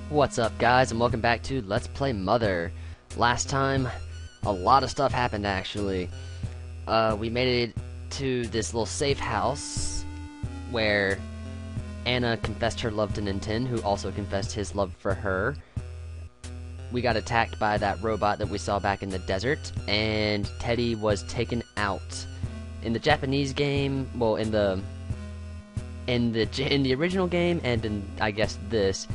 What's up, guys, and welcome back to Let's Play Mother. Last time, a lot of stuff happened, actually. We made it to this little safe house where Anna confessed her love to Ninten, who also confessed his love for her. We got attacked by that robot that we saw back in the desert, and Teddy was taken out. In the Japanese game, well, in the original game, and in, I guess, this,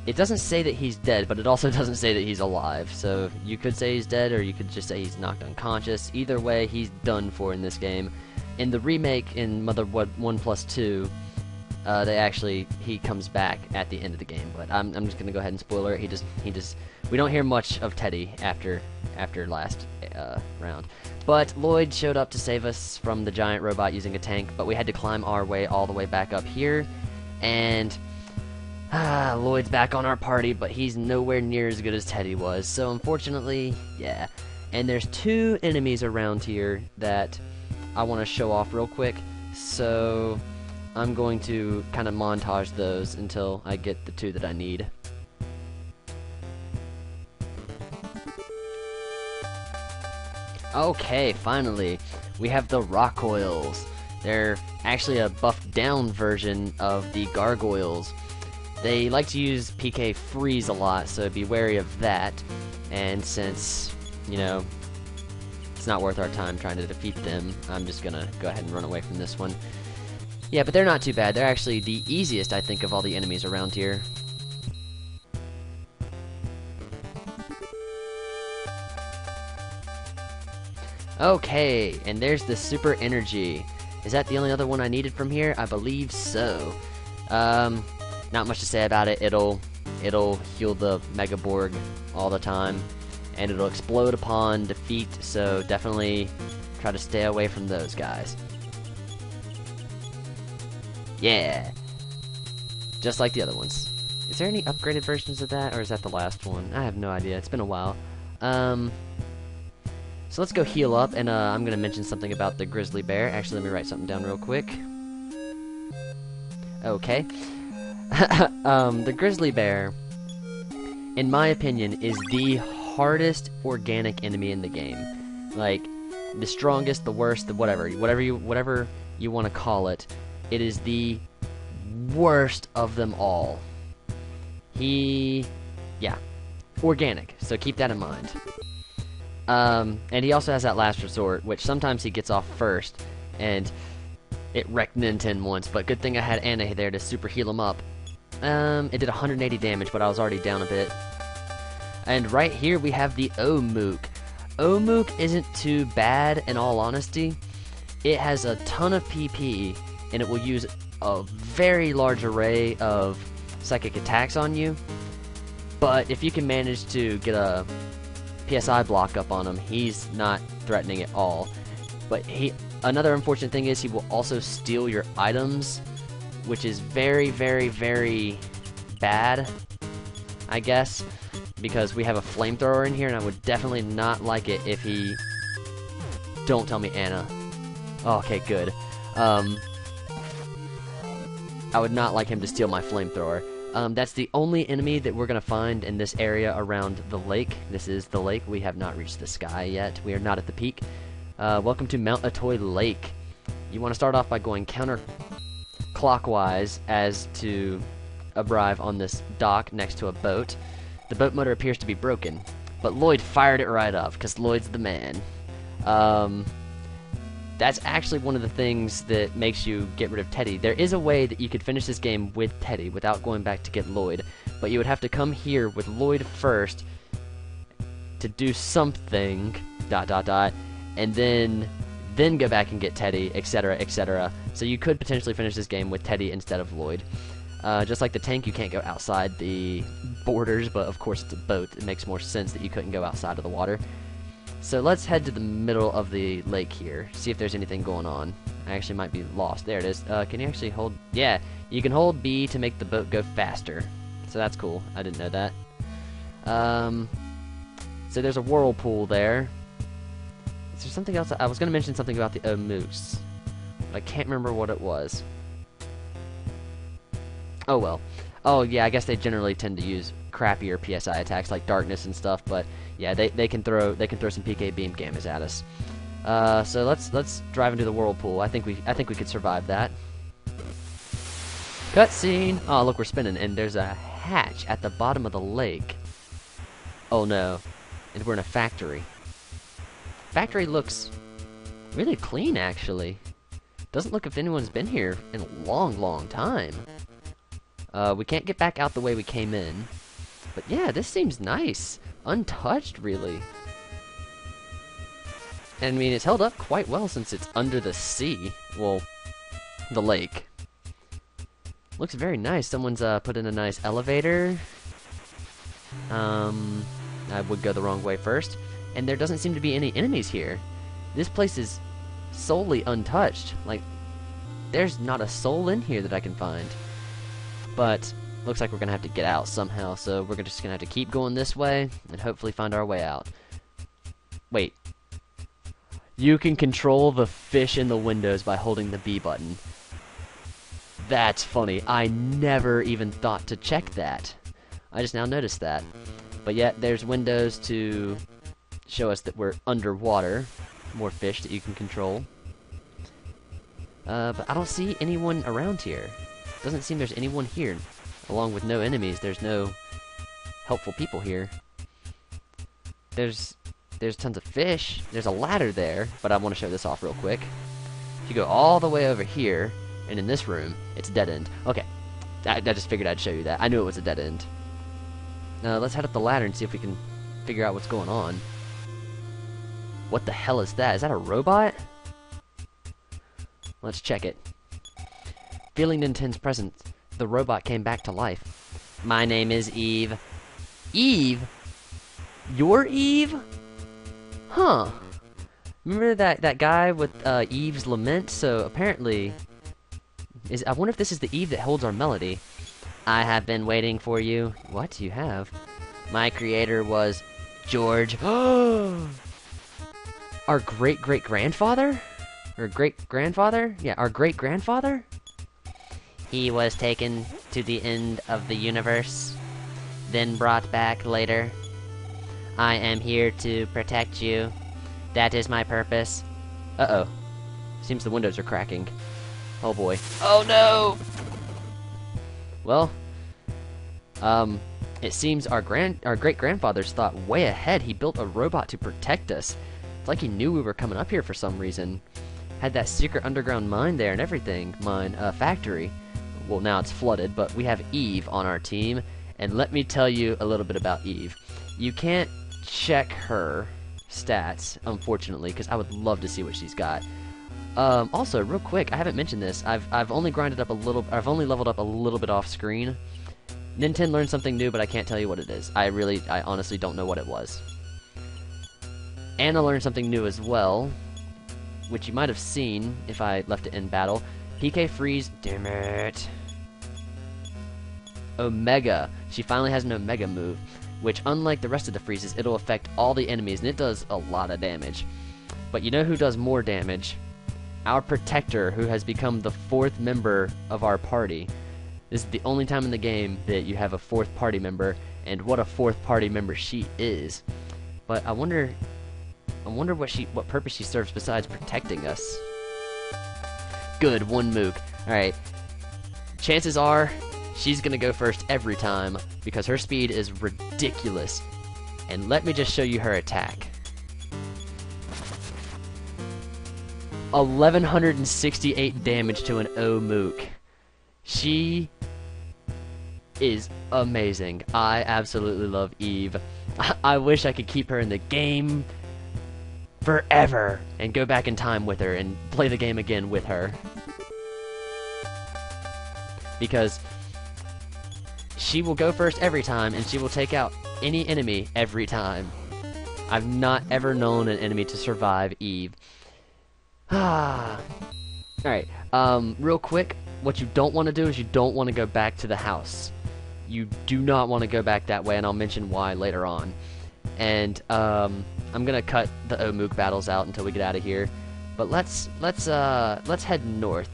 it doesn't say that he's dead, but it also doesn't say that he's alive. So you could say he's dead, or you could just say he's knocked unconscious. Either way, he's done for in this game. In the remake, in Mother 1+2, he comes back at the end of the game. But I'm just gonna go ahead and spoiler it. We don't hear much of Teddy after last round. But Loid showed up to save us from the giant robot using a tank, but we had to climb our way all the way back up here, and Loid's back on our party, but he's nowhere near as good as Teddy was, so unfortunately, yeah. And there's two enemies around here that I want to show off real quick, so I'm going to kind of montage those until I get the two that I need. Okay, finally, we have the Rockoils. They're actually a buffed down version of the Gargoyles. They like to use PK Freeze a lot, so be wary of that. And since, you know, it's not worth our time trying to defeat them, I'm just gonna go ahead and run away from this one. Yeah, but they're not too bad. They're actually the easiest, I think, of all the enemies around here. Okay, and there's the Super Energy. Is that the only other one I needed from here? I believe so. Not much to say about it. It'll heal the Mega Borg all the time, and it'll explode upon defeat, so definitely try to stay away from those guys. Yeah! Just like the other ones. Is there any upgraded versions of that, or is that the last one? I have no idea. It's been a while. So let's go heal up, and I'm going to mention something about the Grizzly Bear. Actually, let me write something down real quick. Okay. The Grizzly Bear, in my opinion, is the hardest organic enemy in the game. Like, the strongest, the worst, the whatever you want to call it. It is the worst of them all. Yeah, organic, so keep that in mind. And he also has that last resort, which sometimes he gets off first, and it wrecked Ninten once, but good thing I had Anna there to super heal him up. It did 180 damage, but I was already down a bit. And right here we have the Oh-Mook. Oh-Mook isn't too bad, in all honesty. It has a ton of PP, and it will use a very large array of psychic attacks on you. But if you can manage to get a PSI block up on him, he's not threatening at all. But another unfortunate thing is he will also steal your items, which is very, very, very bad, I guess, because we have a flamethrower in here, and I would definitely not like it if he... Don't tell me Anna. Oh, okay, good. I would not like him to steal my flamethrower. That's the only enemy that we're going to find in this area around the lake. This is the lake. We have not reached the sky yet. We are not at the peak. Welcome to Mount Atoy Lake. You want to start off by going counterclockwise as to arrive on this dock next to a boat. The boat motor appears to be broken, but Loid fired it right up, because Loid's the man. That's actually one of the things that makes you get rid of Teddy. There is a way that you could finish this game with Teddy without going back to get Loid, but you would have to come here with Loid first to do something, ... and then go back and get Teddy, etc., etc. So you could potentially finish this game with Teddy instead of Loid. Just like the tank, you can't go outside the borders, but of course it's a boat. It makes more sense that you couldn't go outside of the water. So let's head to the middle of the lake here, see if there's anything going on. I actually might be lost. There it is. Can you actually hold... Yeah, you can hold B to make the boat go faster. So that's cool. I didn't know that. So there's a whirlpool there. Is there something else? I was going to mention something about the Oh-Mooks, but I can't remember what it was. Oh well. Oh yeah, I guess they generally tend to use crappier PSI attacks like darkness and stuff, but yeah, they can throw some PK beam gammas at us. So let's drive into the Whirlpool. I think we could survive that. Cutscene. Oh look, we're spinning, and there's a hatch at the bottom of the lake. Oh no, and we're in a factory. Factory looks really clean, actually. Doesn't look if anyone's been here in a long time. We can't get back out the way we came in. But yeah, this seems nice. Untouched, really. And I mean, it's held up quite well since it's under the sea. Well, the lake. Looks very nice. Someone's put in a nice elevator. I would go the wrong way first. And there doesn't seem to be any enemies here. This place is solely untouched. Like, there's not a soul in here that I can find. But looks like we're gonna have to get out somehow, so we're just gonna have to keep going this way and hopefully find our way out. Wait. You can control the fish in the windows by holding the B button. That's funny. I never even thought to check that. I just now noticed that. But yet, there's windows to show us that we're underwater. More fish that you can control. But I don't see anyone around here. Doesn't seem there's anyone here. Along with no enemies, there's no helpful people here. There's tons of fish. There's a ladder there, but I want to show this off real quick. If you go all the way over here, and in this room, it's a dead end. Okay, I just figured I'd show you that. I knew it was a dead end. Let's head up the ladder and see if we can figure out what's going on. What the hell is that? Is that a robot? Let's check it. Feeling Nintendo's presence, the robot came back to life. My name is Eve. Eve? You're Eve? Huh. Remember that guy with Eve's Lament? So apparently, I wonder if this is the Eve that holds our melody. I have been waiting for you. What? You have? My creator was George. Our great-great-grandfather? Or great-grandfather? Yeah, our great-grandfather? He was taken to the end of the universe, then brought back later. I am here to protect you. That is my purpose. Uh-oh. Seems the windows are cracking. Oh boy. Oh no! Well, it seems our great-grandfathers thought way ahead. He built a robot to protect us. It's like he knew we were coming up here for some reason. Had that secret underground mine there and everything. Factory. Well, now it's flooded, but we have Eve on our team. And let me tell you a little bit about Eve. You can't check her stats, unfortunately, because I would love to see what she's got. Also, real quick, I haven't mentioned this. I've only grinded up a little. I've only leveled up a little bit off screen. Nintendo learned something new, but I can't tell you what it is. I honestly don't know what it was. Anna learned something new as well, which you might have seen if I left it in battle. PK freeze. Damn it. Omega. She finally has an Omega move, which, unlike the rest of the freezes, it'll affect all the enemies, and it does a lot of damage. But you know who does more damage? Our protector, who has become the 4th member of our party. This is the only time in the game that you have a 4th party member, and what a 4th party member she is. But I wonder what purpose she serves besides protecting us. Good, one Mook. Alright. Chances are she's gonna go first every time because her speed is ridiculous. And let me just show you her attack. 1168 damage to an Oh-Mook. She is amazing. I absolutely love Eve. I wish I could keep her in the game forever and go back in time with her and play the game again with her. Because she will go first every time and she will take out any enemy every time. I've not ever known an enemy to survive Eve. Alright, real quick, what you don't want to do is you don't want to go back to the house. You do not want to go back that way, and I'll mention why later on. And, I'm gonna cut the Oh-Mook battles out until we get out of here. But let's head north.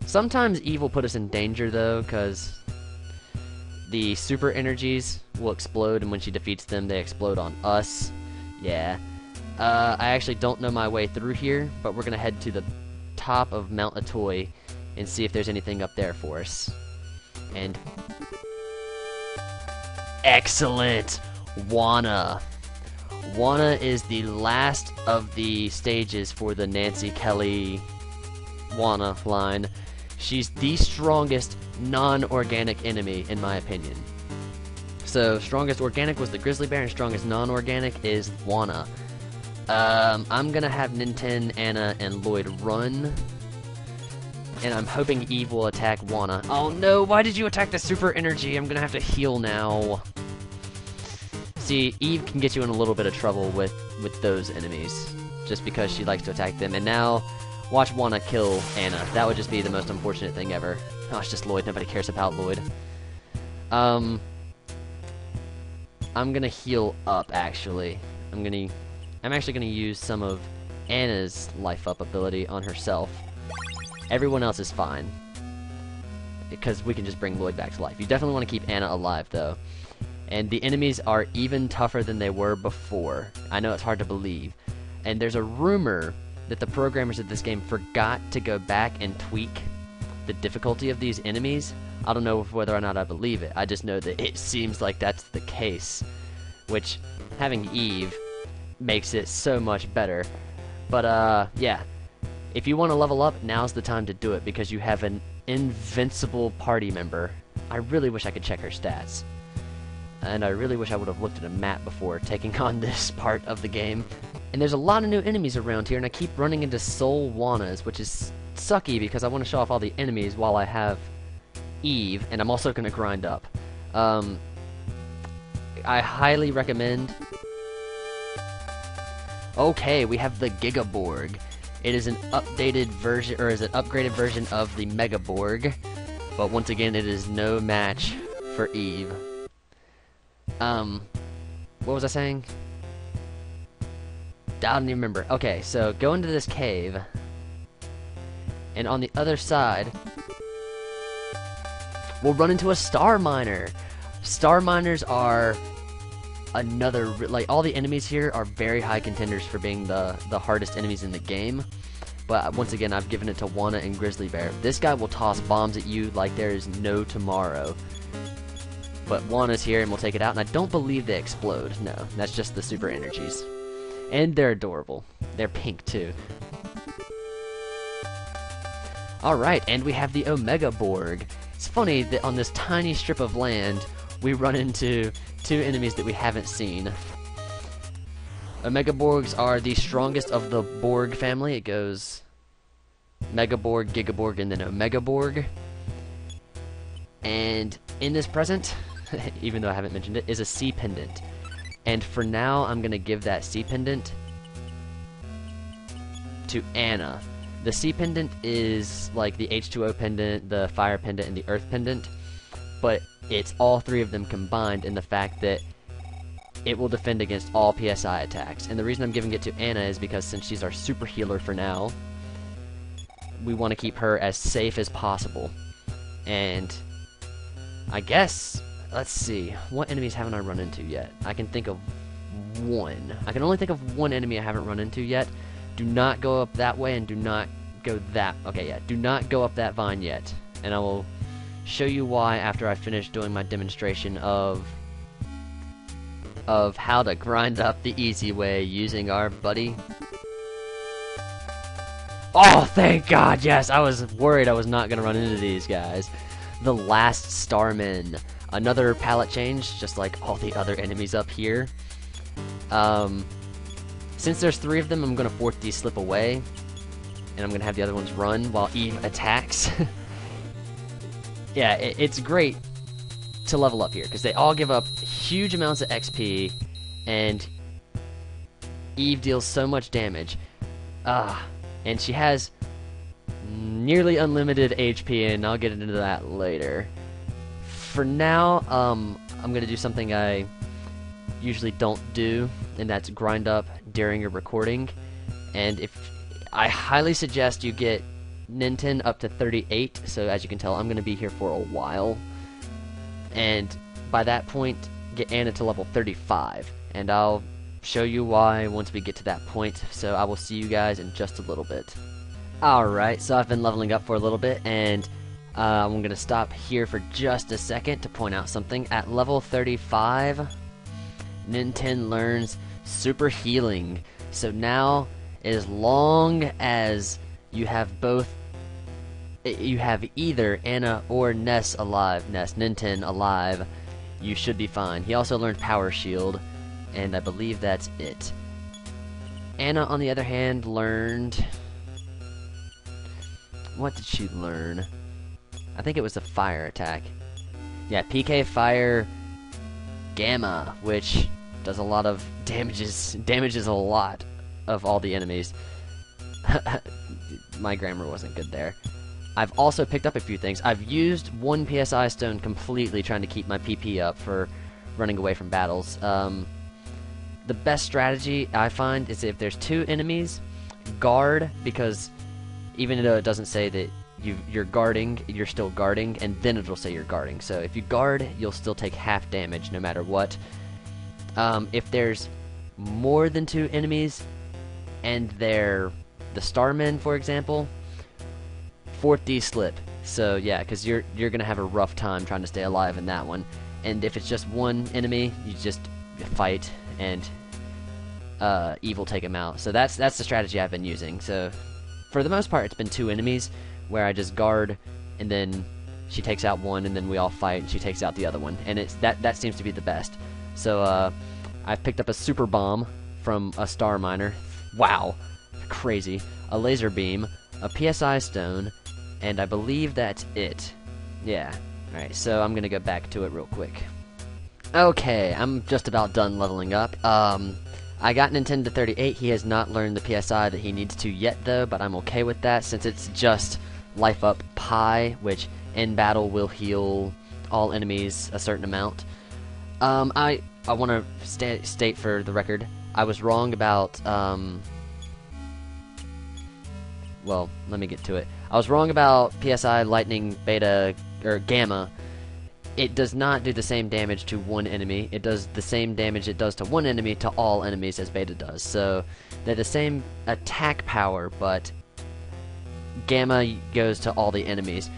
Sometimes Eve will put us in danger, though, because the super energies will explode, and when she defeats them, they explode on us. Yeah. I actually don't know my way through here, but we're gonna head to the top of Mount Atoy and see if there's anything up there for us. And excellent! Wanna. Wanna is the last of the stages for the Nancy Kelly Wanna line. She's the strongest non-organic enemy, in my opinion. So, strongest organic was the Grizzly Bear, and strongest non-organic is Wanna. I'm gonna have Ninten, Anna, and Loid run. And I'm hoping Eve will attack Wanna. Oh no, why did you attack the super energy? I'm gonna have to heal now. See, Eve can get you in a little bit of trouble with those enemies, just because she likes to attack them. And now, watch Wanna kill Anna. That would just be the most unfortunate thing ever. Oh, it's just Loid. Nobody cares about Loid. I'm gonna heal up, actually. I'm actually gonna use some of Anna's life up ability on herself. Everyone else is fine, because we can just bring Loid back to life. You definitely want to keep Anna alive, though. And the enemies are even tougher than they were before. I know it's hard to believe. And there's a rumor that the programmers of this game forgot to go back and tweak the difficulty of these enemies. I don't know whether or not I believe it. I just know that it seems like that's the case. Which, having Eve makes it so much better. But, yeah. If you want to level up, now's the time to do it, because you have an invincible party member. I really wish I could check her stats. And I really wish I would have looked at a map before taking on this part of the game. And there's a lot of new enemies around here, and I keep running into Soul Wannas, which is sucky because I want to show off all the enemies while I have Eve, and I'm also going to grind up. I highly recommend... Okay, we have the Giga Borg. It is an updated version, or is an upgraded version of the Mega Borg, but once again, it is no match for Eve. What was I saying? I don't even remember. Okay, so go into this cave, and on the other side, we'll run into a Star Miner. Star Miners are another, like, all the enemies here are very high contenders for being the hardest enemies in the game. But once again, I've given it to Wanna and Grizzly Bear. This guy will toss bombs at you like there is no tomorrow. But Wanna's here and we'll take it out, and I don't believe they explode. No, that's just the super energies. And they're adorable. They're pink too. Alright, and we have the Omega Borg. It's funny that on this tiny strip of land, we run into two enemies that we haven't seen. Omega Borgs are the strongest of the Borg family. It goes Mega Borg, Giga Borg, and then Omega Borg. And in this present, even though I haven't mentioned it, is a sea pendant. And for now, I'm going to give that sea pendant to Anna. The sea pendant is like the H2O pendant, the fire pendant, and the earth pendant. But it's all three of them combined in the fact that it will defend against all PSI attacks. And the reason I'm giving it to Anna is because since she's our super healer for now, we want to keep her as safe as possible. And I guess, let's see, what enemies haven't I run into yet? I can think of one. I can only think of one enemy I haven't run into yet. Do not go up that way and do not go that... Okay, yeah, do not go up that vine yet. And I will show you why after I finish doing my demonstration of how to grind up the easy way using our buddy. Oh, thank God, yes! I was worried I was not going to run into these guys. The Last Starman. Another palette change, just like all the other enemies up here. Since there's three of them, I'm going to force these slip away. And I'm going to have the other ones run while Eve attacks. Yeah, it's great to level up here, because they all give up huge amounts of XP, and Eve deals so much damage. And she has nearly unlimited HP, and I'll get into that later. For now, I'm going to do something I usually don't do, and that's grind up during a recording. And I highly suggest you get Ninten up to 38, so as you can tell, I'm going to be here for a while. And by that point, get Anna to level 35. And I'll show you why once we get to that point. So I will see you guys in just a little bit. Alright, so I've been leveling up for a little bit, and I'm going to stop here for just a second to point out something. At level 35, Ninten learns super healing. So now, as long as you have either Anna or Ninten alive, you should be fine. He also learned Power Shield, and I believe that's it. Anna, on the other hand, learned... What did she learn? I think it was a fire attack. Yeah, PK Fire Gamma, which does a lot of damages a lot of all the enemies. My grammar wasn't good there. I've also picked up a few things. I've used one PSI stone completely trying to keep my PP up for running away from battles. The best strategy I find is if there's two enemies, guard, because even though it doesn't say that you're guarding, you're still guarding, and then it'll say you're guarding. So if you guard, you'll still take half damage no matter what. If there's more than two enemies, and they're the Starmen, for example, 4th slip. So yeah, because you're gonna have a rough time trying to stay alive in that one. And if it's just one enemy, you just fight and evil take him out. So that's the strategy I've been using. So for the most part, it's been two enemies where I just guard, and then she takes out one, and then we all fight, and she takes out the other one. And it's that seems to be the best. So I've picked up a super bomb from a star miner. Wow, crazy. A laser beam, a PSI stone, and I believe that's it. Yeah. Alright, so I'm gonna go back to it real quick. Okay, I'm just about done leveling up. I got Ninten to 38. He has not learned the PSI that he needs to yet, though, but I'm okay with that since it's just life up Pi, which in battle will heal all enemies a certain amount. I want to state for the record, I was wrong about, well, let me get to it. I was wrong about PSI, Lightning, Beta, or Gamma. It does not do the same damage to one enemy. It does the same damage it does to one enemy to all enemies as Beta does. So they're the same attack power, but Gamma goes to all the enemies.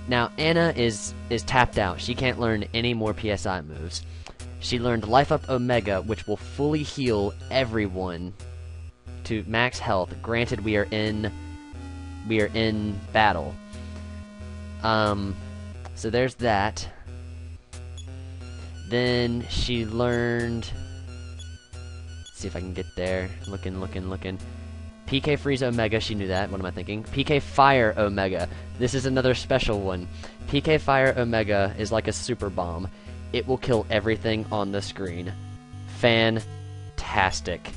Now Anna is tapped out. She can't learn any more PSI moves. She learned Life Up Omega, which will fully heal everyone to max health. Granted, we are in battle. So there's that. Then she learned... Let's see if I can get there. Looking. PK Freeze Omega, she knew that. What am I thinking? PK Fire Omega. This is another special one. PK Fire Omega is like a super bomb. It will kill everything on the screen. Fantastic.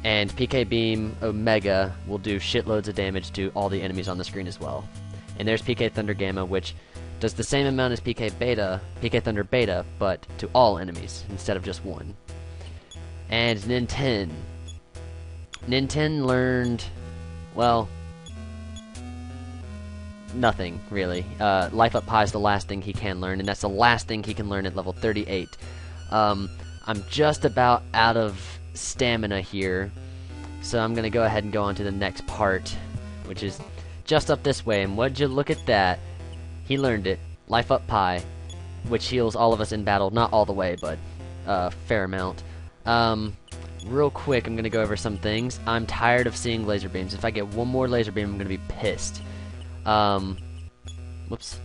And PK Beam Omega will do shitloads of damage to all the enemies on the screen as well. And there's PK Thunder Gamma, which does the same amount as PK Thunder Beta, but to all enemies instead of just one. And Ninten. Ninten learned, well, nothing really. Life Up Pi is the last thing he can learn, and that's the last thing he can learn at level 38. I'm just about out of stamina here, so I'm gonna go ahead and go on to the next part, which is just up this way. And would you look at that? He learned it. Life Up Pi, which heals all of us in battle. Not all the way, but a fair amount. Real quick, I'm going to go over some things. I'm tired of seeing laser beams. If I get one more laser beam, I'm going to be pissed. Whoops.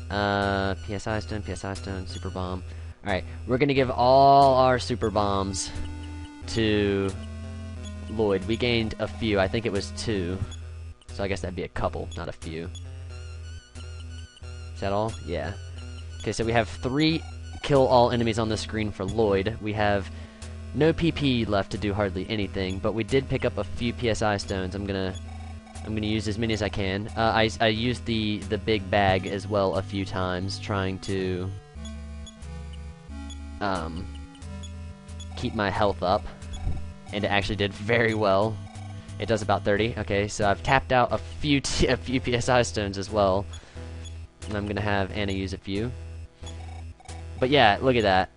PSI stone, super bomb. Alright, we're going to give all our super bombs to Loid. We gained a few. I think it was 2. So I guess that'd be a couple, not a few. Is that all? Yeah. Okay, so we have 3 kill all enemies on the screen for Loid. We have no PP left to do hardly anything, but we did pick up a few PSI stones. I'm gonna use as many as I can. I used the big bag as well a few times, trying to keep my health up, and it actually did very well. It does about 30. Okay, so I've tapped out a few PSI stones as well. And I'm gonna have Anna use a few. But yeah, look at that.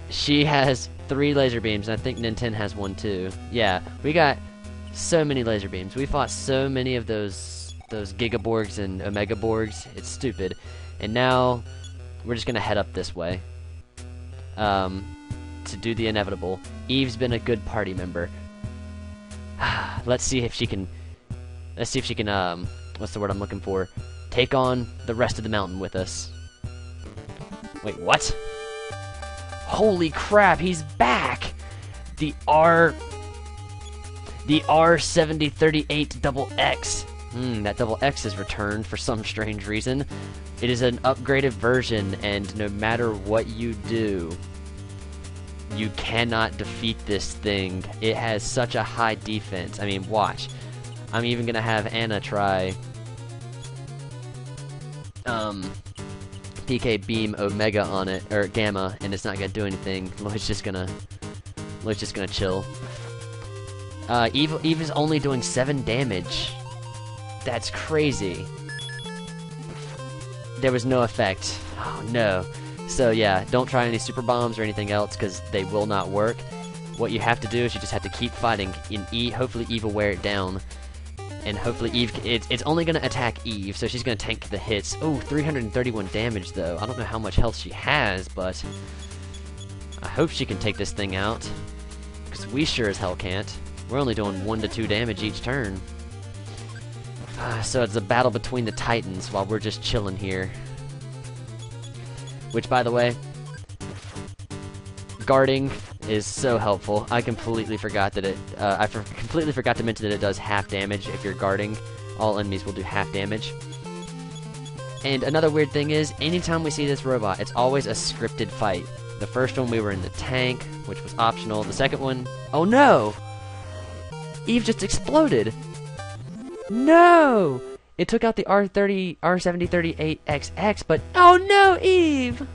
She has 3 laser beams, and I think Nintendo has 1 too. Yeah, we got so many laser beams. We fought so many of those Gigaborgs and Omega Borgs. It's stupid. And now we're just gonna head up this way to do the inevitable. Eve's been a good party member. Let's see if she can. Let's see if she can. What's the word I'm looking for? Take on the rest of the mountain with us. Wait, what? Holy crap, he's back! The R7038 double X. That double X is returned for some strange reason. It is an upgraded version, and no matter what you do, you cannot defeat this thing. It has such a high defense. I mean, watch. I'm even gonna have Anna try PK Beam Omega on it, or Gamma, and it's not gonna do anything. Loid's just gonna chill. Eve is only doing 7 damage. That's crazy. There was no effect. Oh no. So yeah, don't try any super bombs or anything else because they will not work. What you have to do is you just have to keep fighting. Hopefully Eve will wear it down. And hopefully Eve, it's only going to attack Eve, so she's going to tank the hits. Oh, 331 damage though. I don't know how much health she has, but I hope she can take this thing out. Because we sure as hell can't. We're only doing 1 to 2 damage each turn. So it's a battle between the Titans while we're just chilling here. Which, by the way, guarding is so helpful. I completely forgot that it. Completely forgot to mention that it does half damage if you're guarding. All enemies will do half damage. And another weird thing is, anytime we see this robot, it's always a scripted fight. The first one we were in the tank, which was optional. The second one, oh no! Eve just exploded. No! It took out the R7038XX, but oh no, Eve!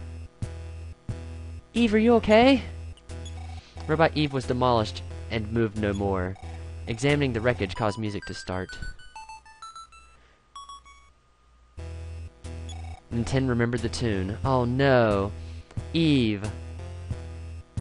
Eve, are you okay? Robot Eve was demolished and moved no more. Examining the wreckage caused music to start. Nintendo remembered the tune. Oh no. Eve,